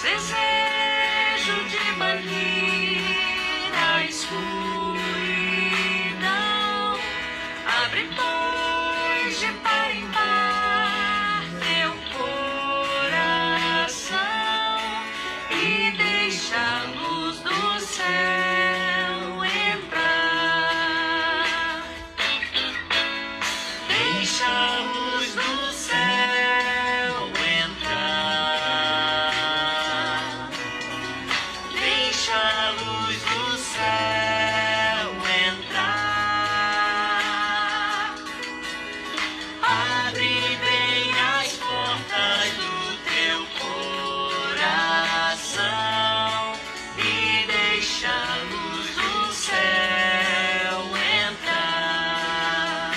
desejo de banir a escuridão. Abre, pois, de par em par teu coração e deixa a luz do céu entrar. Deixa a luz do céu entrar. Deixa a luz do céu entrar. Abre bem as portas do teu coração e deixa a luz do céu entrar.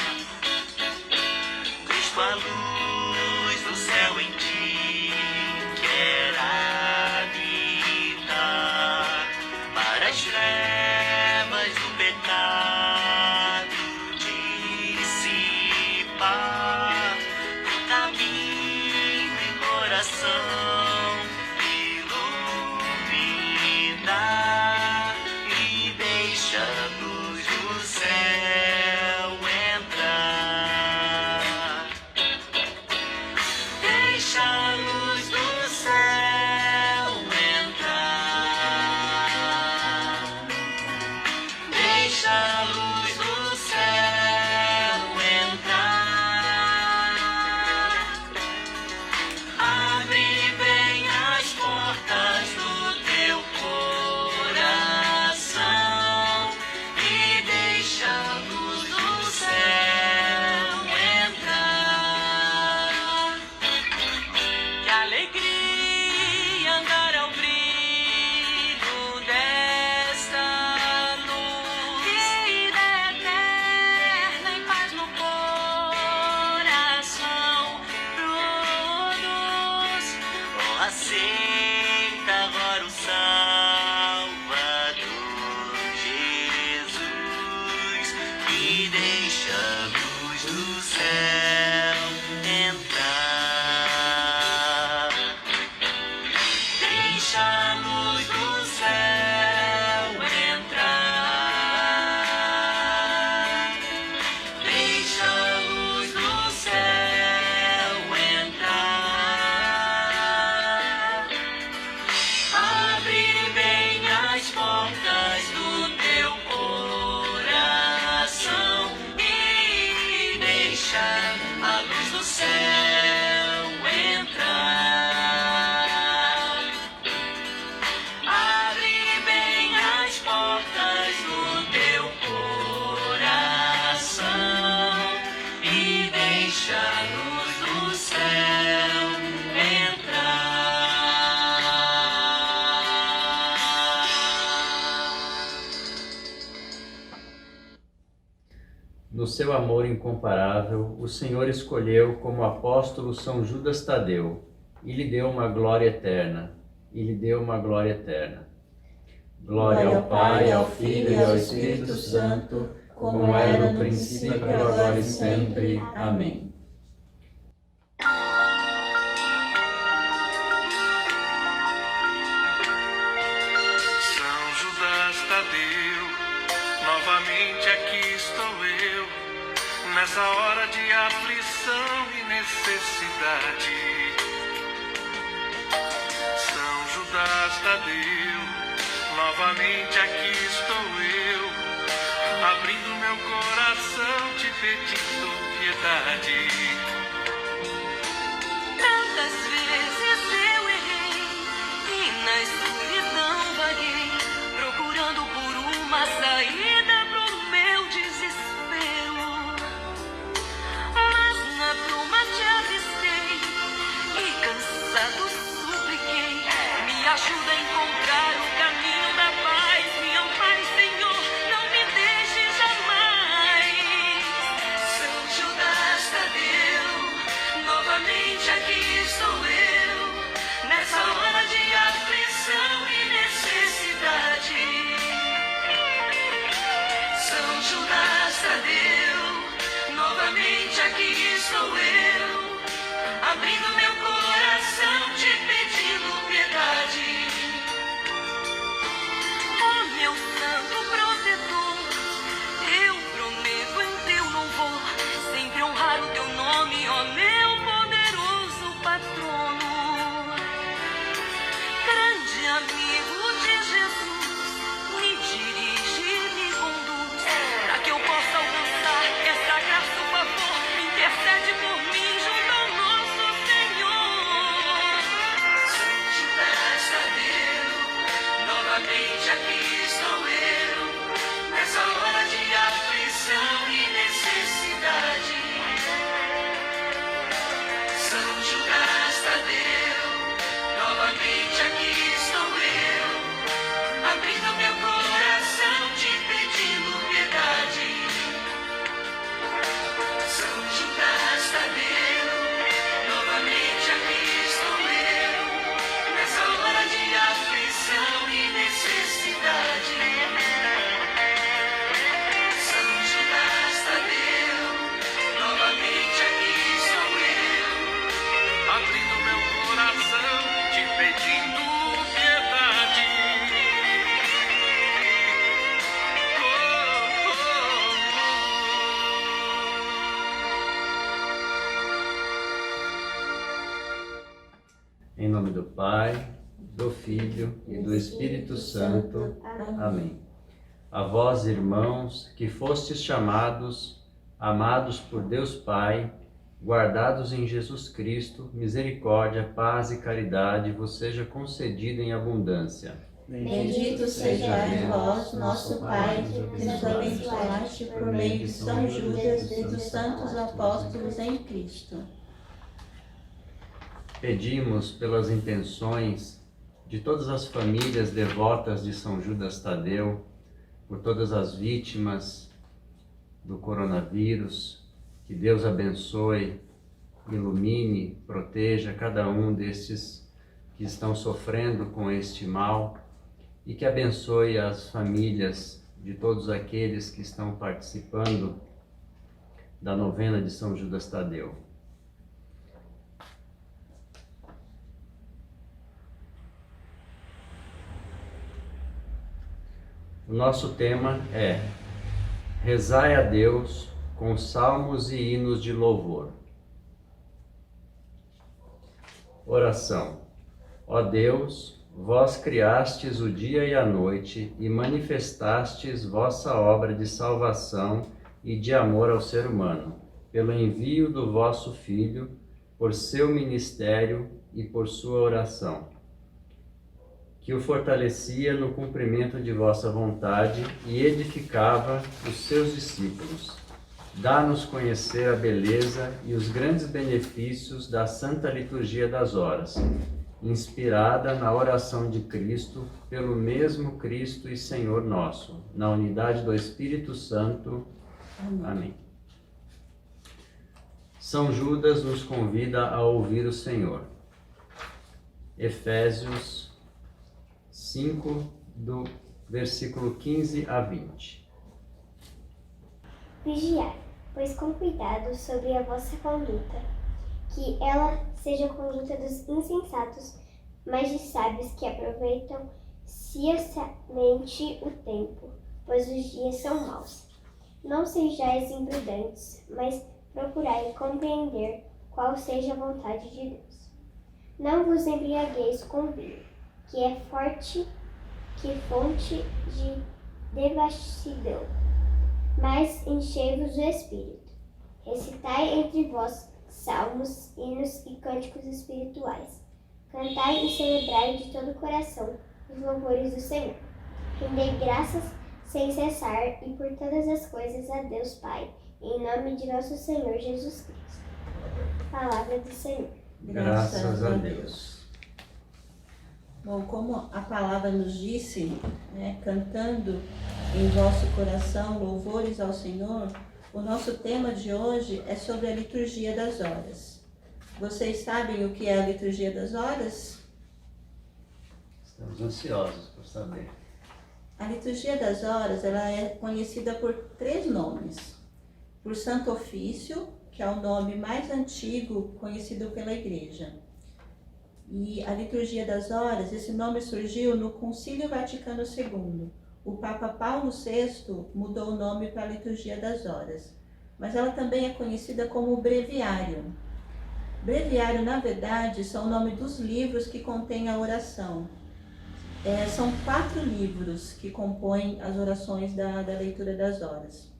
Cristo, a luz do céu em ti quer habitar, para as trevas do pecado dissipar, o caminho e coração iluminar e deixa a luz do céu entrar. Deixa a luz do céu entrar. Deixa a luz do céu entrar. Abre bem as portas do teu coração e deixa a luz do céu entrar. Que alegria andar ao brilho desta luz, vida eterna e paz no coração produz. Oh, aceita agora o Salvador Jesus e deixa a luz do céu entrar. Deixa a luz do céu entrar. Deixa a luz do céu entrar. Abre bem as portas do teu coração e deixa a luz do céu entrar. Abre bem as portas do teu coração e deixa a luz do céu entrar. No seu amor incomparável, o Senhor escolheu como apóstolo São Judas Tadeu e lhe deu uma glória eterna. Glória ao Pai, ao Filho e ao Espírito Santo, como era no princípio, agora e sempre. Amém. São Judas Tadeu, novamente aqui estou eu, nessa hora de aflição e necessidade. São Judas Tadeu, novamente aqui estou eu, abrindo meu coração, te pedindo piedade. Tantas vezes eu errei e na escuridão vaguei, procurando por uma saída pro meu desespero. Mas na bruma te avistei e cansado supliquei, me ajuda a encontrar o caminho da paz, me ampare, Senhor, não me deixe jamais. São Judas Tadeu, novamente aqui estou eu, nessa hora de aflição e necessidade. São Judas Tadeu, novamente aqui estou eu, abrindo meu coração, te pedindo piedade. Jesus, me dirige, me conduz, para que eu possa alcançar essa graça, o favor, intercede por mim junto ao nosso Senhor. São Judas Tadeu, novamente aqui estou eu, nessa hora de aflição e necessidade. São Judas Tadeu, novamente aqui estou eu, abrindo meu coração, te pedindo piedade. São Judas Tadeu, novamente aqui estou eu, nessa hora de aflição e necessidade. São Judas Tadeu, novamente aqui estou eu, abrindo meu coração, te pedindo piedade. Em nome do Pai, do Filho e do Espírito Santo. Amém. A vós, irmãos, que fostes chamados, amados por Deus Pai, guardados em Jesus Cristo, misericórdia, paz e caridade vos seja concedida em abundância. Bendito sejais vós, nosso Pai, que nos abençoaste por meio de São Judas e dos santos apóstolos em Cristo. Pedimos pelas intenções de todas as famílias devotas de São Judas Tadeu, por todas as vítimas do coronavírus, que Deus abençoe, ilumine, proteja cada um destes que estão sofrendo com este mal e que abençoe as famílias de todos aqueles que estão participando da novena de São Judas Tadeu. O nosso tema é rezai a Deus com salmos e hinos de louvor. Oração. Ó Deus, vós criastes o dia e a noite e manifestastes vossa obra de salvação e de amor ao ser humano, pelo envio do vosso Filho, por seu ministério e por sua oração, que o fortalecia no cumprimento de vossa vontade e edificava os seus discípulos. Dá-nos conhecer a beleza e os grandes benefícios da Santa Liturgia das Horas, inspirada na oração de Cristo, pelo mesmo Cristo e Senhor nosso, na unidade do Espírito Santo. Amém. São Judas nos convida a ouvir o Senhor. Efésios 5, do versículo 15 a 20. Vigiai, pois com cuidado sobre a vossa conduta, que ela seja a conduta dos insensatos, mas de sábios que aproveitam ciosamente o tempo, pois os dias são maus. Não sejais imprudentes, mas procurai compreender qual seja a vontade de Deus. Não vos embriagueis com vinho, que é forte, que fonte de devassidão, mas enchei-vos do Espírito. Recitai entre vós salmos, hinos e cânticos espirituais. Cantai e celebrai de todo o coração os louvores do Senhor. Rendei graças sem cessar e por todas as coisas a Deus Pai, em nome de nosso Senhor Jesus Cristo. Palavra do Senhor. Graças a Deus. Bom, como a palavra nos disse, cantando em vosso coração louvores ao Senhor, o nosso tema de hoje é sobre a liturgia das horas. Vocês sabem o que é a liturgia das horas? Estamos ansiosos por saber. A liturgia das horas, ela é conhecida por 3 nomes. Por Santo Ofício, que é o nome mais antigo conhecido pela Igreja. E a liturgia das horas, esse nome surgiu no Concílio Vaticano II. O Papa Paulo VI mudou o nome para a liturgia das horas. Mas ela também é conhecida como breviário. Breviário, na verdade, são o nome dos livros que contêm a oração. São 4 livros que compõem as orações da leitura das horas.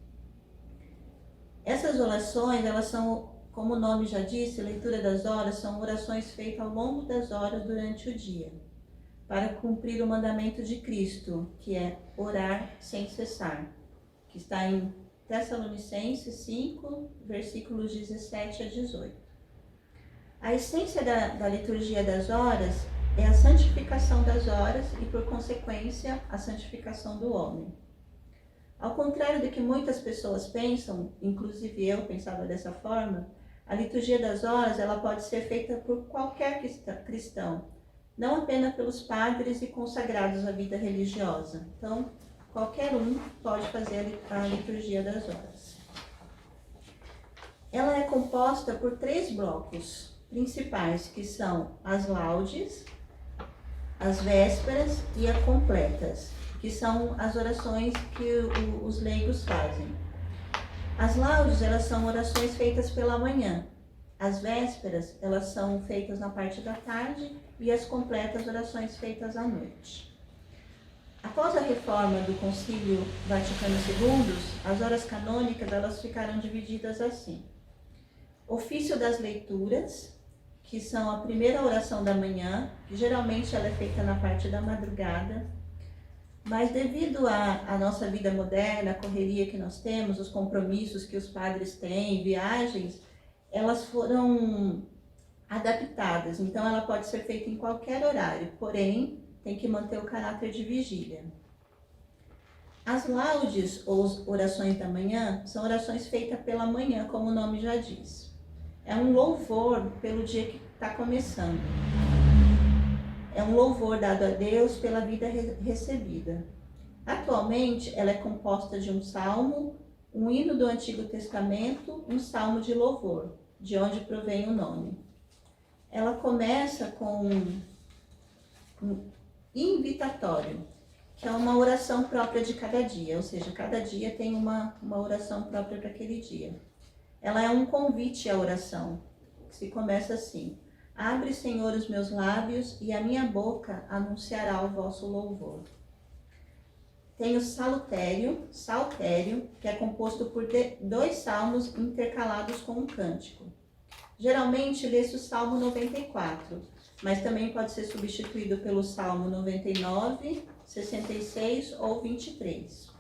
Essas orações, elas são, como o nome já disse, leitura das horas, são orações feitas ao longo das horas durante o dia, para cumprir o mandamento de Cristo, que é orar sem cessar, que está em Tessalonicenses 5, versículos 17 a 18. A essência da liturgia das horas é a santificação das horas e, por consequência, a santificação do homem. Ao contrário do que muitas pessoas pensam, inclusive eu pensava dessa forma, a liturgia das horas ela pode ser feita por qualquer cristão, não apenas pelos padres e consagrados à vida religiosa. Então, qualquer um pode fazer a liturgia das horas. Ela é composta por 3 blocos principais, que são as laudes, as vésperas e as completas, que são as orações que os leigos fazem. As laudes, elas são orações feitas pela manhã. As vésperas, elas são feitas na parte da tarde e as completas, orações feitas à noite. Após a reforma do Concílio Vaticano II, as horas canônicas, elas ficaram divididas assim. Ofício das leituras, que são a primeira oração da manhã, que geralmente ela é feita na parte da madrugada, mas devido à nossa vida moderna, a correria que nós temos, os compromissos que os padres têm, viagens, elas foram adaptadas, então ela pode ser feita em qualquer horário, porém tem que manter o caráter de vigília. As laudes, ou orações da manhã, são orações feitas pela manhã, como o nome já diz. É um louvor pelo dia que está começando. É um louvor dado a Deus pela vida recebida. Atualmente, ela é composta de um salmo, um hino do Antigo Testamento, um salmo de louvor, de onde provém o nome. Ela começa com um invitatório, que é uma oração própria de cada dia, ou seja, cada dia tem uma oração própria para aquele dia. Ela é um convite à oração, que se começa assim: abre, Senhor, os meus lábios e a minha boca anunciará o vosso louvor. Tem o saltério, que é composto por 2 salmos intercalados com um cântico. Geralmente lê-se o Salmo 94, mas também pode ser substituído pelo Salmo 99, 66 ou 23.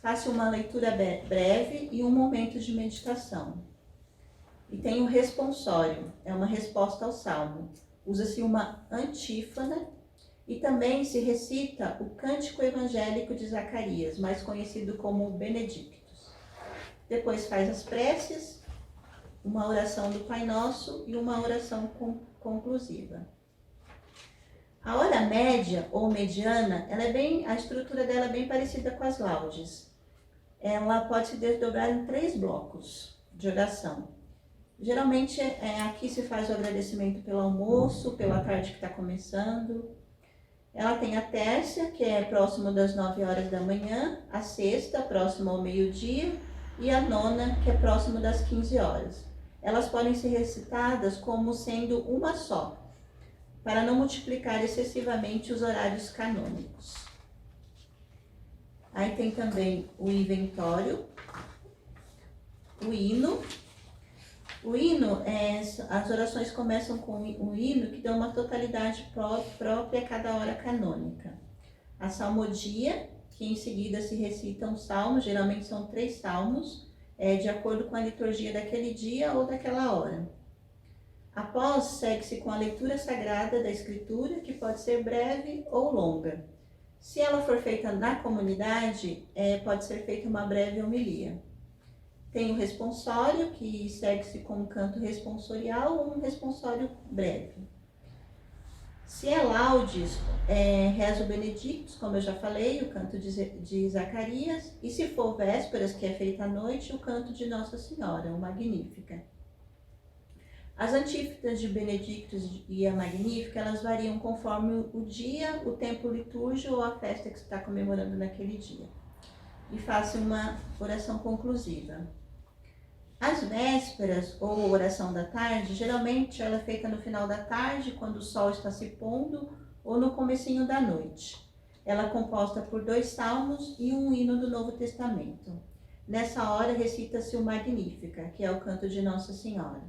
Faça uma leitura breve e um momento de meditação. E tem o responsório, é uma resposta ao salmo. Usa-se uma antífona e também se recita o cântico evangélico de Zacarias, mais conhecido como Benedictus. Depois faz as preces, uma oração do Pai Nosso e uma oração conclusiva. A hora média ou mediana, a estrutura dela é bem parecida com as laudes. Ela pode se desdobrar em 3 blocos de oração. Geralmente aqui se faz o agradecimento pelo almoço, pela tarde que está começando. Ela tem a terça, que é próximo das 9 horas da manhã, a sexta, próximo ao meio-dia, e a nona, que é próximo das 15 horas. Elas podem ser recitadas como sendo uma só, para não multiplicar excessivamente os horários canônicos. Aí tem também o inventório, o hino. O hino, as orações começam com um hino que dá uma totalidade própria a cada hora canônica. A salmodia, que em seguida se recita um salmo, geralmente são 3 salmos, de acordo com a liturgia daquele dia ou daquela hora. Após, segue-se com a leitura sagrada da Escritura, que pode ser breve ou longa. Se ela for feita na comunidade, pode ser feita uma breve homilia. Tem o responsório, que segue-se com um canto responsorial ou um responsório breve. Se é laudes, reza o Benedictus, como eu já falei, o canto de Zacarias. E se for vésperas, que é feita à noite, o canto de Nossa Senhora, o Magnífica. As antífonas de Benedictus e a Magnífica, elas variam conforme o dia, o tempo litúrgico ou a festa que você está comemorando naquele dia. E faça uma oração conclusiva. As vésperas, ou oração da tarde, geralmente ela é feita no final da tarde, quando o sol está se pondo, ou no comecinho da noite. Ela é composta por 2 salmos e um hino do Novo Testamento. Nessa hora recita-se o Magnífica, que é o canto de Nossa Senhora.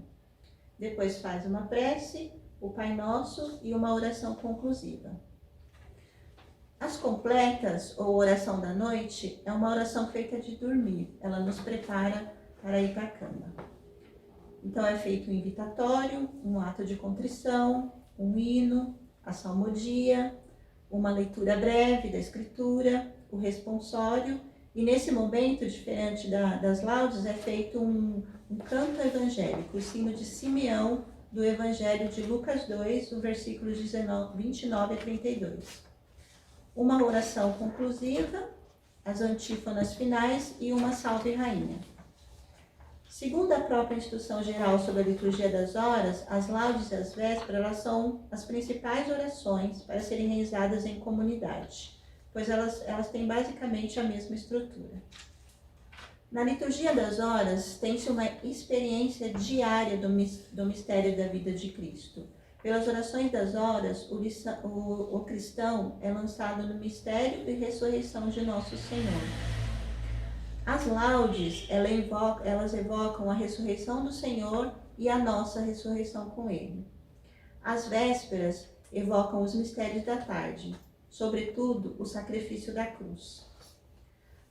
Depois faz uma prece, o Pai Nosso e uma oração conclusiva. As completas, ou oração da noite, é uma oração feita de dormir. Ela nos prepara para ir para a cama. Então é feito um invitatório, um ato de contrição, um hino, a salmodia, uma leitura breve da escritura, o responsório, e nesse momento, diferente das laudes, é feito um canto evangélico, o sino de Simeão do Evangelho de Lucas 2, o versículos 29 a 32. Uma oração conclusiva, as antífonas finais e uma salve rainha. Segundo a própria Instrução Geral sobre a Liturgia das Horas, as laudes e as vésperas elas são as principais orações para serem realizadas em comunidade, pois elas têm basicamente a mesma estrutura. Na Liturgia das Horas, tem-se uma experiência diária do mistério da vida de Cristo. Pelas orações das horas, o cristão é lançado no mistério e ressurreição de Nosso Senhor. As laudes, elas evocam a ressurreição do Senhor e a nossa ressurreição com Ele. As vésperas evocam os mistérios da tarde, sobretudo o sacrifício da cruz.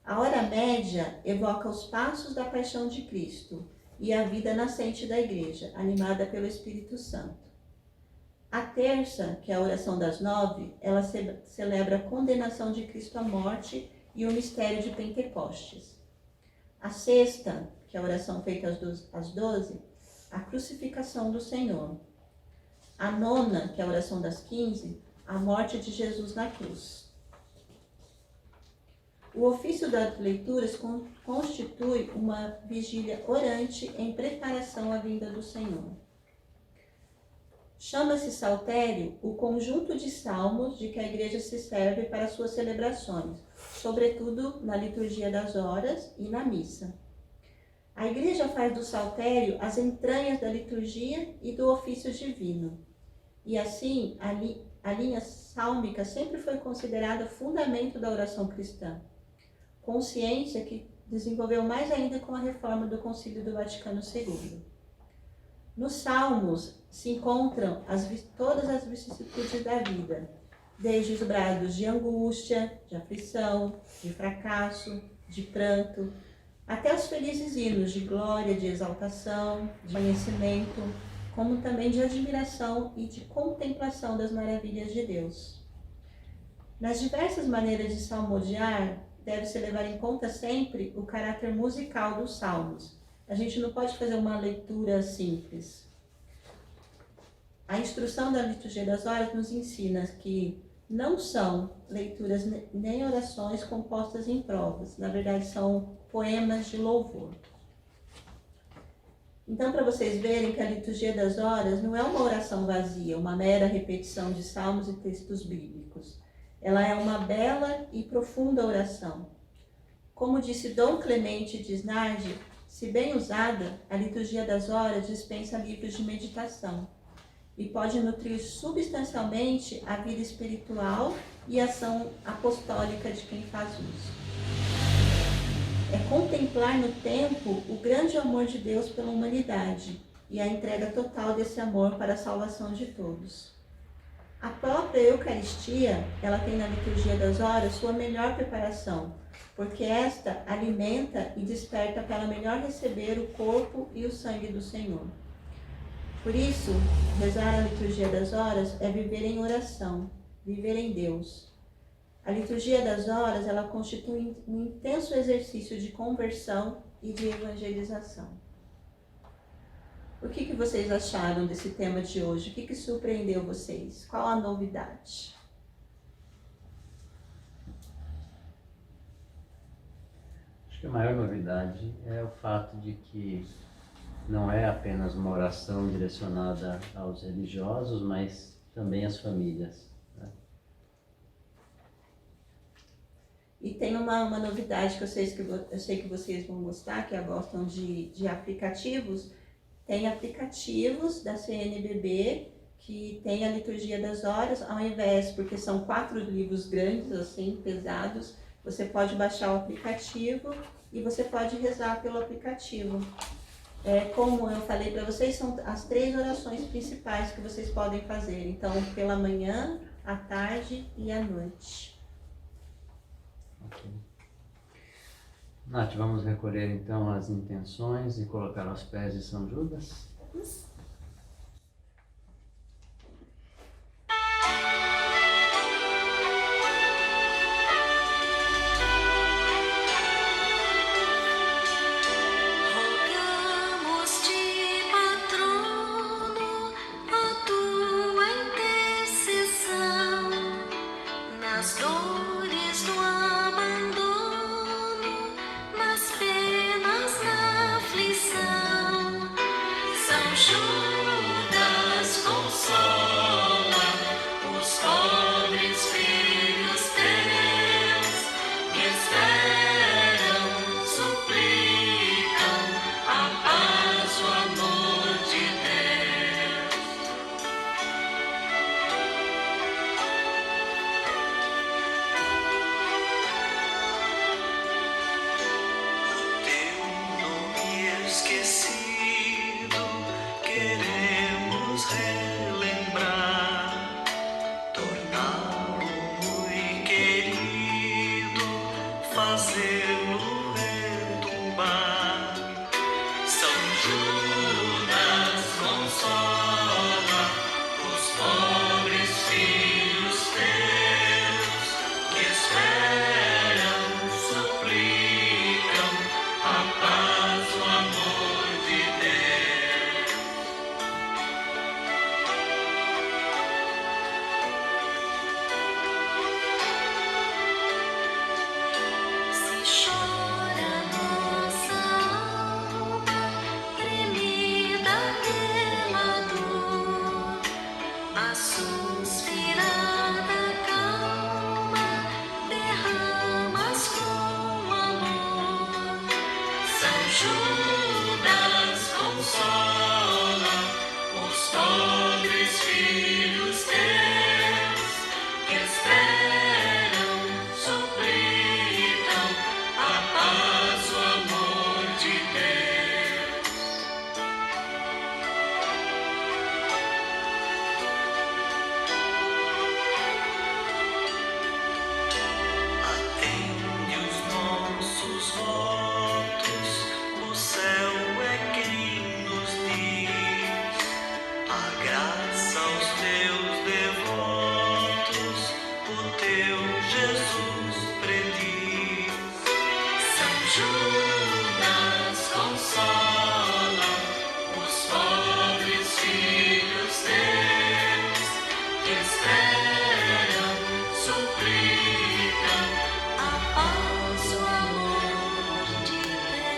A hora média evoca os passos da paixão de Cristo e a vida nascente da Igreja, animada pelo Espírito Santo. A terça, que é a oração das 9, ela celebra a condenação de Cristo à morte e o mistério de Pentecostes. A sexta, que é a oração feita às 12, a crucificação do Senhor. A nona, que é a oração das 15, a morte de Jesus na cruz. O ofício das leituras constitui uma vigília orante em preparação à vinda do Senhor. Chama-se saltério o conjunto de salmos de que a igreja se serve para suas celebrações, sobretudo na liturgia das horas e na missa. A igreja faz do saltério as entranhas da liturgia e do ofício divino. E assim, a linha sálmica sempre foi considerada fundamento da oração cristã. Consciência que desenvolveu mais ainda com a reforma do Concílio do Vaticano II. Nos Salmos se encontram todas as vicissitudes da vida, desde os brados de angústia, de aflição, de fracasso, de pranto, até os felizes hinos de glória, de exaltação, de conhecimento, como também de admiração e de contemplação das maravilhas de Deus. Nas diversas maneiras de salmodiar, deve-se levar em conta sempre o caráter musical dos salmos. A gente não pode fazer uma leitura simples. A instrução da Liturgia das Horas nos ensina que não são leituras nem orações compostas em provas. Na verdade, são poemas de louvor. Então, para vocês verem que a Liturgia das Horas não é uma oração vazia, uma mera repetição de salmos e textos bíblicos. Ela é uma bela e profunda oração. Como disse Dom Clemente de Snardi, se bem usada, a Liturgia das Horas dispensa livros de meditação e pode nutrir substancialmente a vida espiritual e ação apostólica de quem faz uso. É contemplar no tempo o grande amor de Deus pela humanidade e a entrega total desse amor para a salvação de todos. A própria Eucaristia, ela tem na Liturgia das Horas sua melhor preparação, porque esta alimenta e desperta para melhor receber o corpo e o sangue do Senhor. Por isso, rezar a Liturgia das Horas é viver em oração, viver em Deus. A Liturgia das Horas, ela constitui um intenso exercício de conversão e de evangelização. O que vocês acharam desse tema de hoje? O que surpreendeu vocês? Qual a novidade? Acho que a maior novidade é o fato de que não é apenas uma oração direcionada aos religiosos, mas também às famílias. Né? E tem uma novidade que eu sei que vocês vão gostar, que gostam de aplicativos. Tem aplicativos da CNBB que tem a liturgia das horas, ao invés, porque são 4 livros grandes, assim, pesados, você pode baixar o aplicativo e você pode rezar pelo aplicativo. Como eu falei para vocês, são as 3 orações principais que vocês podem fazer. Então, pela manhã, à tarde e à noite. Ok. Nath, vamos recolher então as intenções e colocar aos pés de São Judas? Rogamos-te, patrono, a tua intercessão nas dores do abandono, nas penas, na aflição. São Judas consola os pobres filhos teus que esperam, suplicam a paz, o amor de Deus. Teu nome esquecido, queremos relembrar, torná-lo muito querido, fazê-lo retumbar. São Judas consola os pobres filhos teus que esperam, suplicam a paz, o amor de Deus. Se chora nossa alma, tremida pela dor, a suspirada calma derramas com amor. São Judas consola os pobres filhos teus que esperam, suplicam a paz, o amor de Deus. Atende os nossos votos, o céu é quem nos diz a graça aos teus devotos, o teu Jesus prediz. São Judas consola os pobres filhos teus que esperam, suplicam a paz, o amor de Deus.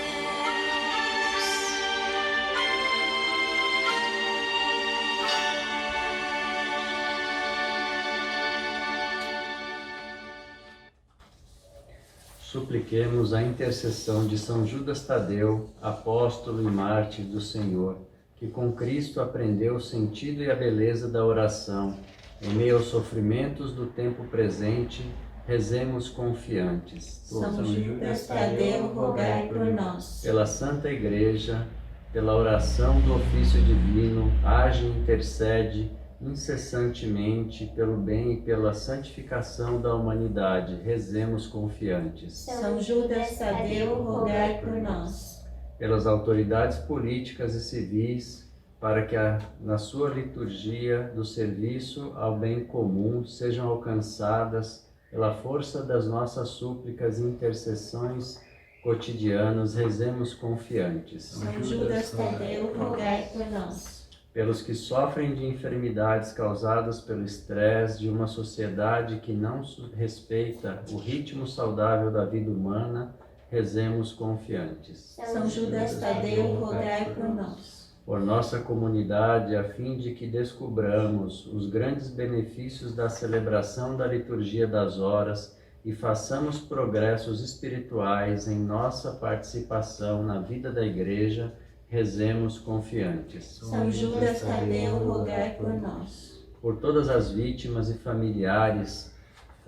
Supliquemos a intercessão de São Judas Tadeu, apóstolo e mártir do Senhor, que com Cristo aprendeu o sentido e a beleza da oração. Em meio aos sofrimentos do tempo presente, rezemos confiantes. São Judas Tadeu, rogai por nós. Pela Santa Igreja, pela oração do ofício divino, age e intercede incessantemente pelo bem e pela santificação da humanidade. Rezemos confiantes. São Judas Tadeu, rogai por nós. Pelas autoridades políticas e civis, para que na sua liturgia do serviço ao bem comum sejam alcançadas, pela força das nossas súplicas e intercessões cotidianas, rezemos confiantes. São Judas Tadeu, rogai por nós. Pelos que sofrem de enfermidades causadas pelo estresse de uma sociedade que não respeita o ritmo saudável da vida humana, rezemos confiantes. São Judas Tadeu, rogai por nós. Por nossa comunidade, a fim de que descubramos os grandes benefícios da celebração da liturgia das horas e façamos progressos espirituais em nossa participação na vida da Igreja, Rezemos confiantes. São Judas Tadeu, rogai por nós. Por todas as vítimas e familiares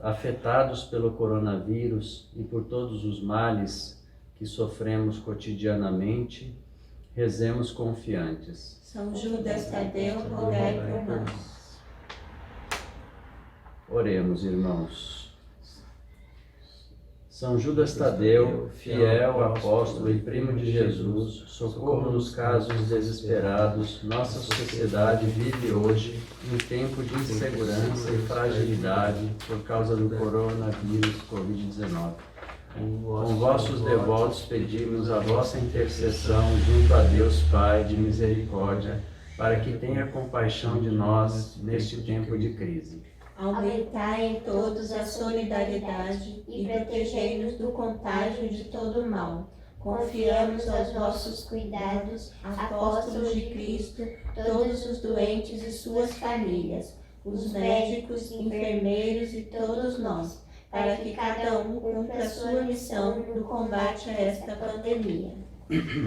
afetados pelo coronavírus e por todos os males que sofremos cotidianamente, rezemos confiantes. São Judas Tadeu, rogai por nós. Oremos, irmãos. São Judas Tadeu, fiel apóstolo e primo de Jesus, socorro nos casos desesperados. Nossa sociedade vive hoje um tempo de insegurança e fragilidade por causa do coronavírus Covid-19. Com vossos devotos pedimos a vossa intercessão junto a Deus Pai de misericórdia, para que tenha compaixão de nós neste tempo de crise. Aumentai em todos a solidariedade e protegei-nos do contágio de todo mal. Confiamos aos vossos cuidados, apóstolos de Cristo, todos os doentes e suas famílias, os médicos, enfermeiros e todos nós, para que cada um cumpra a sua missão no combate a esta pandemia.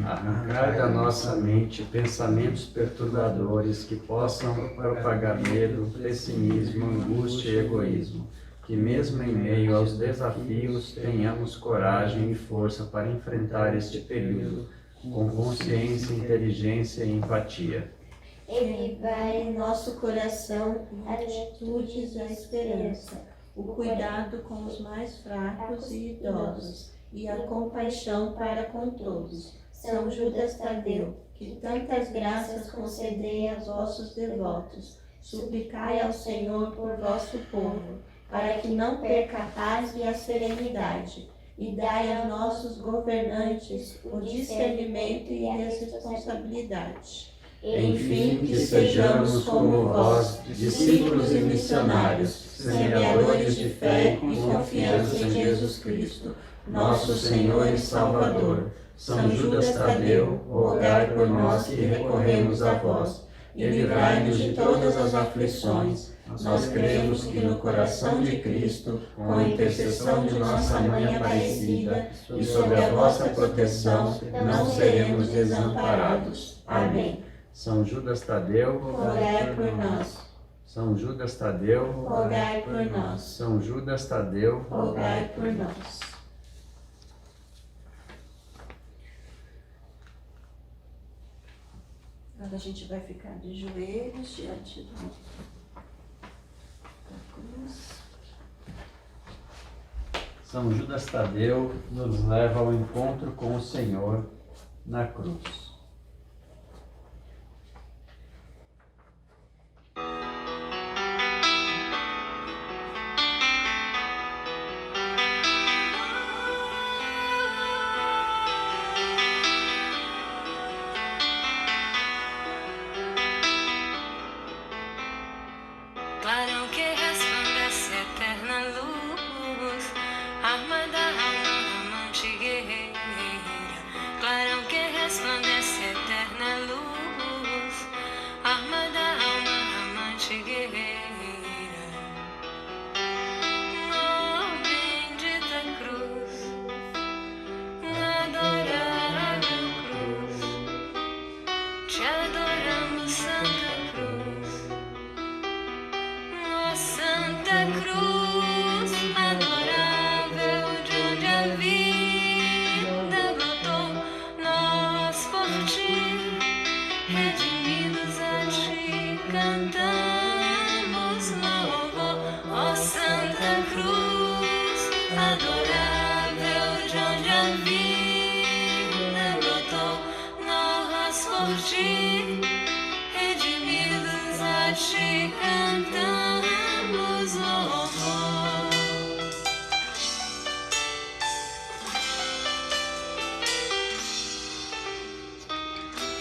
Arrancar da nossa mente pensamentos perturbadores que possam propagar medo, pessimismo, angústia e egoísmo. Que mesmo em meio aos desafios tenhamos coragem e força para enfrentar este período com consciência, inteligência e empatia. Revivai em nosso coração atitudes da esperança, o cuidado com os mais fracos e idosos, e a compaixão para com todos. São Judas Tadeu, que tantas graças concedei aos vossos devotos, suplicai ao Senhor por vosso povo, para que não perca a paz e a serenidade, e dai aos nossos governantes o discernimento e a responsabilidade. Enfim, que sejamos como vós, discípulos e missionários, semeadores de fé e confiança em Jesus Cristo, nosso Senhor e Salvador. São Judas Tadeu, rogai por nós que recorremos a vós, e livrai-nos de todas as aflições. Nós cremos que no coração de Cristo, com a intercessão de nossa Mãe Aparecida, e sob a vossa proteção, não seremos desamparados. Amém. São Judas Tadeu, Rogai por nós. São Judas Tadeu, Rogai por nós. São Judas Tadeu, Rogai por nós. Agora a gente vai ficar de joelhos diante da cruz. São Judas Tadeu nos leva ao encontro com o Senhor na cruz. Clarão que resplandece eterna luz, arma da alma, amante guerreira. Clarão que resplandece eterna luz, arma da alma, amante guerreira. Oh, bendita cruz, adorável cruz, te adoramos, Santa Cruz. Santa Cruz, adorável, de onde a vida brotou, nós por ti, redimidos a ti, cantamos louvor. Ó Santa Cruz, adorável, de onde a vida brotou, nós por ti, redimidos a ti, cantamos.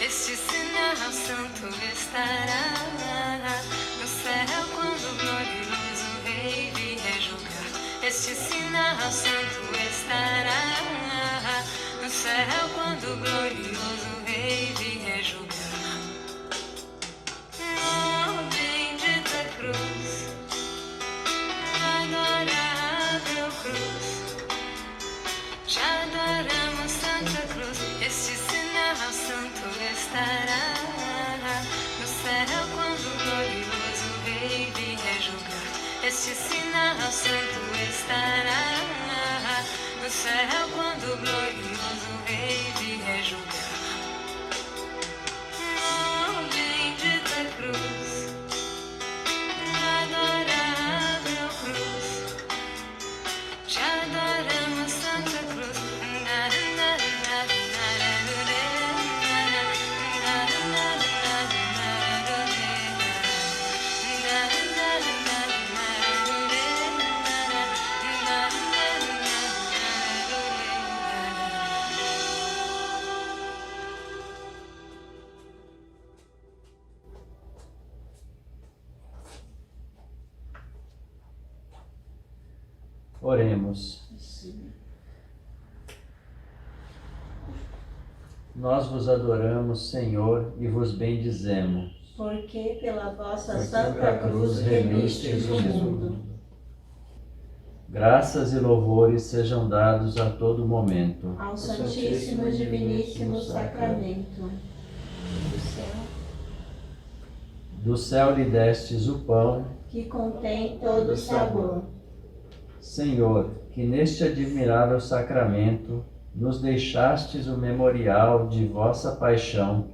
Este sinal santo estará no céu quando o glorioso Rei vier julgar. Este sinal santo estará no céu quando o glorioso Rei vier julgar. Oh, bendita cruz, adorável cruz, te adoramos, Santa Cruz. Este sinal santo estará no céu quando o glorioso Rei vier julgar. Este sinal santo estará no céu quando o glorioso Rei vier julgar. Oh, bendita cruz, adorável cruz, te adoramos, Santa Cruz. Oremos. Nós vos adoramos, Senhor, e vos bendizemos. Porque pela vossa Porque santa pela cruz remistes o mundo. Graças e louvores sejam dados a todo momento Ao Santíssimo e Diviníssimo Sacramento. Do céu, do céu lhe destes o pão, que contém todo o sabor. Senhor, que neste admirável sacramento nos deixastes o memorial de vossa paixão,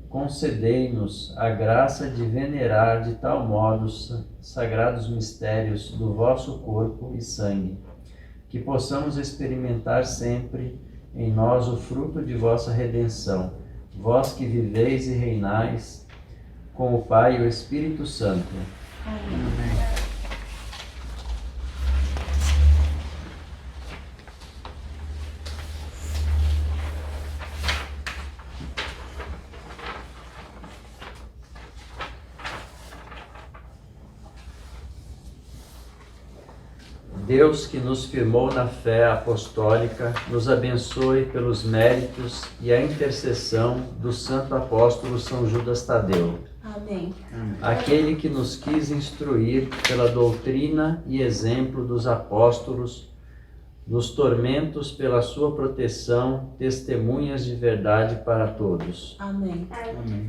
concedei-nos a graça de venerar de tal modo os sagrados mistérios do vosso corpo e sangue, que possamos experimentar sempre em nós o fruto de vossa redenção, vós que viveis e reinais com o Pai e o Espírito Santo. Amém. Deus, que nos firmou na fé apostólica, nos abençoe pelos méritos e a intercessão do santo apóstolo São Judas Tadeu. Amém. Aquele que nos quis instruir pela doutrina e exemplo dos apóstolos, nos tormentos pela sua proteção, testemunhas de verdade para todos. Amém.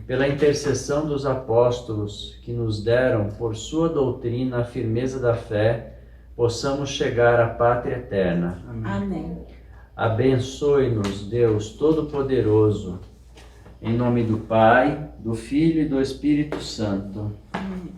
Pela intercessão dos apóstolos, que nos deram por sua doutrina a firmeza da fé, possamos chegar à pátria eterna. Amém. Abençoe-nos, Deus Todo-Poderoso, em nome do Pai, do Filho e do Espírito Santo. Amém.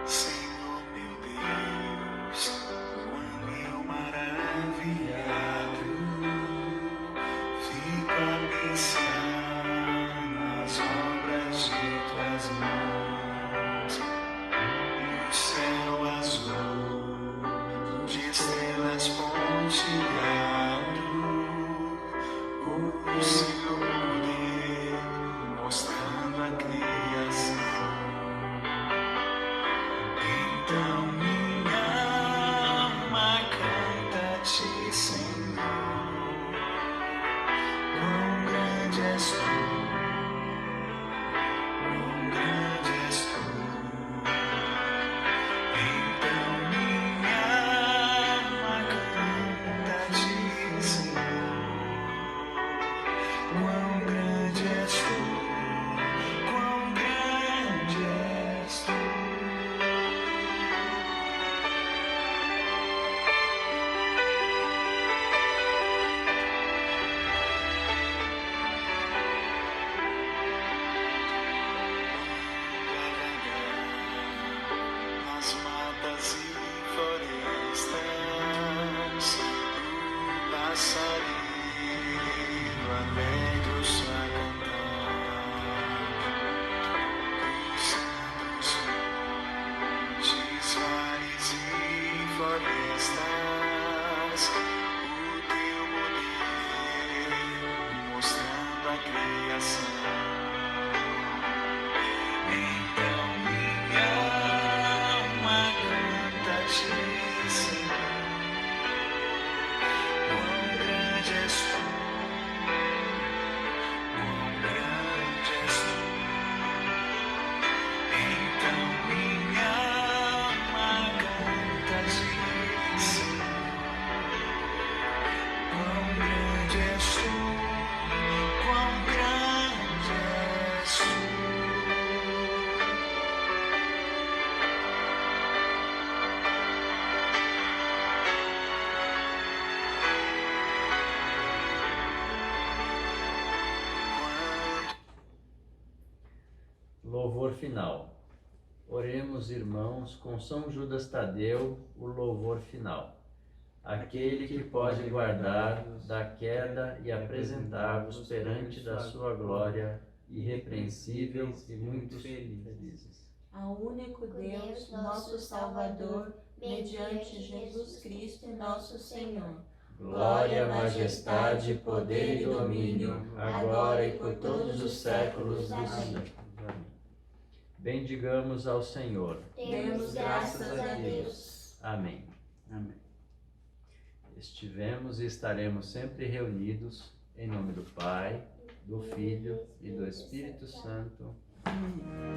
Senhor meu Deus, quando eu maravilhado fico a pensar nas obras de tuas mãos, no céu azul de estrelas pontilhado, o seu poder mostrando a criação. Então minha alma canta-te, Senhor, quão grande és tu, quão grande és tu. Então minha alma canta-te, Senhor, quão grande és tu, quão grande és tu. Nas matas e florestas, o passarinho alegre o som a cantar, cruzando os montes, vales e florestas, o teu poder mostrando a criação. louvor final. Oremos, irmãos, com São Judas Tadeu, o louvor final. Aquele que pode guardar-vos da queda e apresentar-vos perante da sua glória, irrepreensível e muito felizes. Ao único Deus, nosso Salvador, mediante Jesus Cristo, nosso Senhor. Glória, majestade, poder e domínio, agora e por todos os séculos dos séculos. Amém. Bendigamos ao Senhor. Demos graças a Deus. Amém. Amém. Estivemos e estaremos sempre reunidos em nome do Pai, do Filho e do Espírito Santo. Amém.